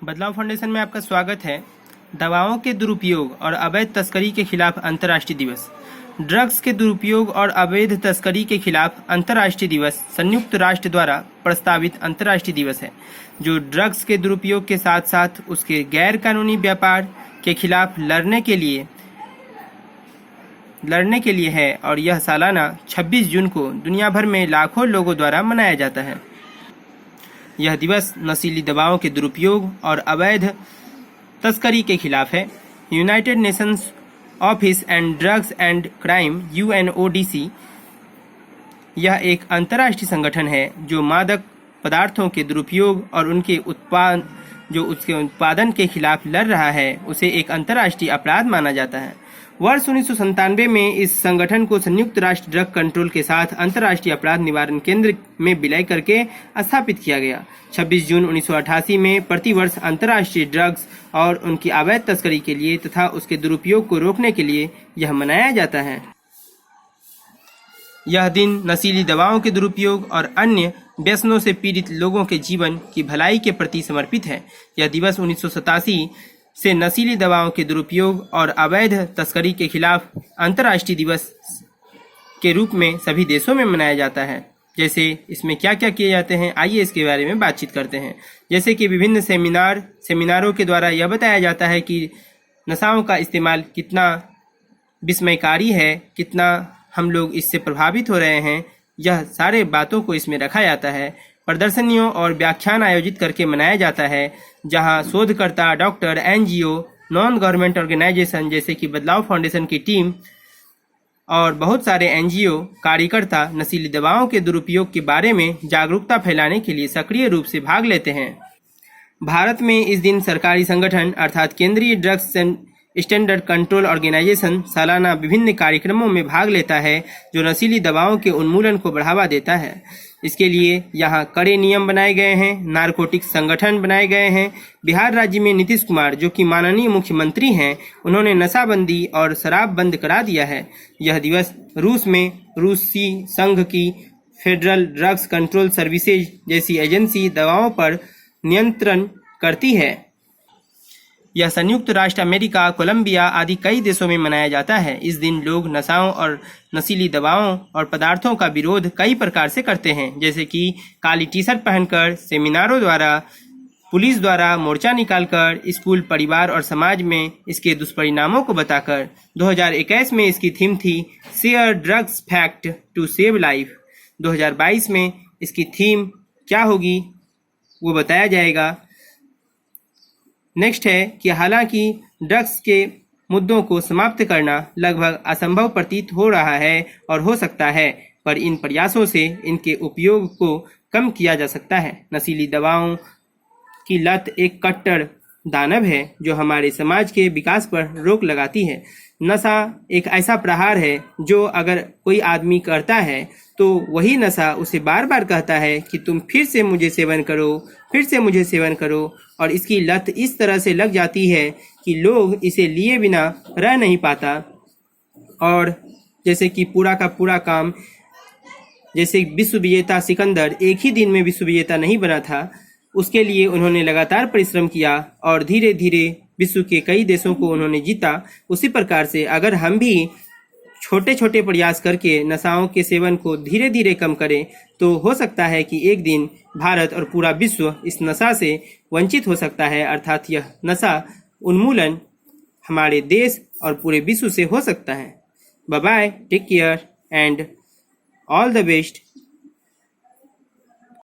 बदलाव फाउंडेशन में आपका स्वागत है। दवाओं के दुरुपयोग और अवैध तस्करी के खिलाफ अंतर्राष्ट्रीय दिवस। ड्रग्स के दुरुपयोग और अवैध तस्करी के खिलाफ अंतर्राष्ट्रीय दिवस संयुक्त राष्ट्र द्वारा प्रस्तावित अंतर्राष्ट्रीय दिवस है, जो ड्रग्स के दुरुपयोग के साथ साथ उसके गैर कानूनी व्यापार के खिलाफ लड़ने के लिए है। और यह सालाना 26 जून को दुनिया भर में लाखों लोगों द्वारा मनाया जाता है। यह दिवस नशीली दवाओं के दुरुपयोग और अवैध तस्करी के खिलाफ है। United Nations office and drugs and crime UNODC यह एक अंतर्राष्ट्रीय संगठन है जो मादक पदार्थों के दुरुपयोग और उसके उत्पादन के खिलाफ लड़ रहा है। उसे एक अंतर्राष्ट्रीय अपराध माना जाता है। वर्ष 1997 में इस संगठन को संयुक्त राष्ट्र ड्रग कंट्रोल के साथ अंतर्राष्ट्रीय अपराध निवारण केंद्र में विलय करके स्थापित किया गया। 26 जून 1988 में प्रतिवर्ष अंतर्राष्ट्रीय ड्रग्स और उनकी अवैध तस्करी के लिए तथा उसके दुरुपयोग को रोकने के लिए यह मनाया जाता है। यह दिन नशीली दवाओं के दुरुपयोग और अन्य व्यसनों से पीड़ित लोगों के जीवन की भलाई के प्रति समर्पित है। यह दिवस 1987 से नशीली दवाओं के दुरुपयोग और अवैध तस्करी के खिलाफ अंतर्राष्ट्रीय दिवस के रूप में सभी देशों में मनाया जाता है। जैसे इसमें क्या क्या किए जाते हैं, आइए इसके बारे में बातचीत करते हैं। जैसे कि विभिन्न सेमिनारों के द्वारा यह बताया जाता है कि नशाओं का इस्तेमाल कितना विस्मयकारी है, कितना हम लोग इससे प्रभावित हो रहे हैं, यह सारे बातों को इसमें रखा जाता है। प्रदर्शनियों और व्याख्यान आयोजित करके मनाया जाता है, जहां शोधकर्ता, doctor, NGO, non government organisation जैसे कि बदलाव फाउंडेशन की टीम और बहुत सारे NGO कार्यकर्ता नशीली दवाओं के दुरुपयोग के बारे में जागरूकता फैलाने के लिए सक्रिय रूप से भाग लेते हैं। भारत में इस दिन सरकारी संगठन अर्थात केंद्रीय ड्रग्स स्टैंडर्ड कंट्रोल ऑर्गेनाइजेशन सालाना विभिन्न कार्यक्रमों में भाग लेता है, जो नशीली दवाओं के उन्मूलन को बढ़ावा देता है। इसके लिए यहाँ कड़े नियम बनाए गए हैं, नारकोटिक्स संगठन बनाए गए हैं। बिहार राज्य में नीतीश कुमार, जो कि माननीय मुख्यमंत्री हैं, उन्होंने नशाबंदी और शराब बंद करा दिया है। यह दिवस रूस में रूसी संघ की फेडरल ड्रग्स कंट्रोल सर्विसेज जैसी एजेंसी दवाओं पर नियंत्रण करती है। यह संयुक्त राष्ट्र अमेरिका, कोलंबिया आदि कई देशों में मनाया जाता है। इस दिन लोग नशाओं और नशीली दवाओं और पदार्थों का विरोध कई प्रकार से करते हैं, जैसे कि काली टी-शर्ट पहनकर, सेमिनारों द्वारा, पुलिस द्वारा मोर्चा निकालकर, स्कूल, परिवार और समाज में इसके दुष्परिणामों को बताकर। 2021 में इसकी थीम थी share drugs fact to save life. 2022 में इसकी थीम क्या होगी वो बताया जाएगा। नेक्स्ट है कि हालांकि ड्रग्स के मुद्दों को समाप्त करना लगभग असंभव प्रतीत हो रहा है और हो सकता है, पर इन प्रयासों से इनके उपयोग को कम किया जा सकता है। नशीली दवाओं की लत एक कट्टर दानव है जो हमारे समाज के विकास पर रोक लगाती है। नशा एक ऐसा प्रहार है जो अगर कोई आदमी करता है तो वही नशा उसे बार बार कहता है कि तुम फिर से मुझे सेवन करो, फिर से मुझे सेवन करो, और इसकी लत इस तरह से लग जाती है कि लोग इसे लिए बिना रह नहीं पाता। और जैसे कि पूरा का पूरा काम, जैसे विश्व विजेता सिकंदर एक ही दिन में विश्व विजेता नहीं बना था, उसके लिए उन्होंने लगातार परिश्रम किया और धीरे धीरे विश्व के कई देशों को उन्होंने जीता। उसी प्रकार से अगर हम भी छोटे छोटे प्रयास करके नशाओं के सेवन को धीरे धीरे कम करें तो हो सकता है कि एक दिन भारत और पूरा विश्व इस नशा से वंचित हो सकता है, अर्थात यह नशा उन्मूलन हमारे देश और पूरे विश्व से हो सकता है। Bye bye, take care and all the best.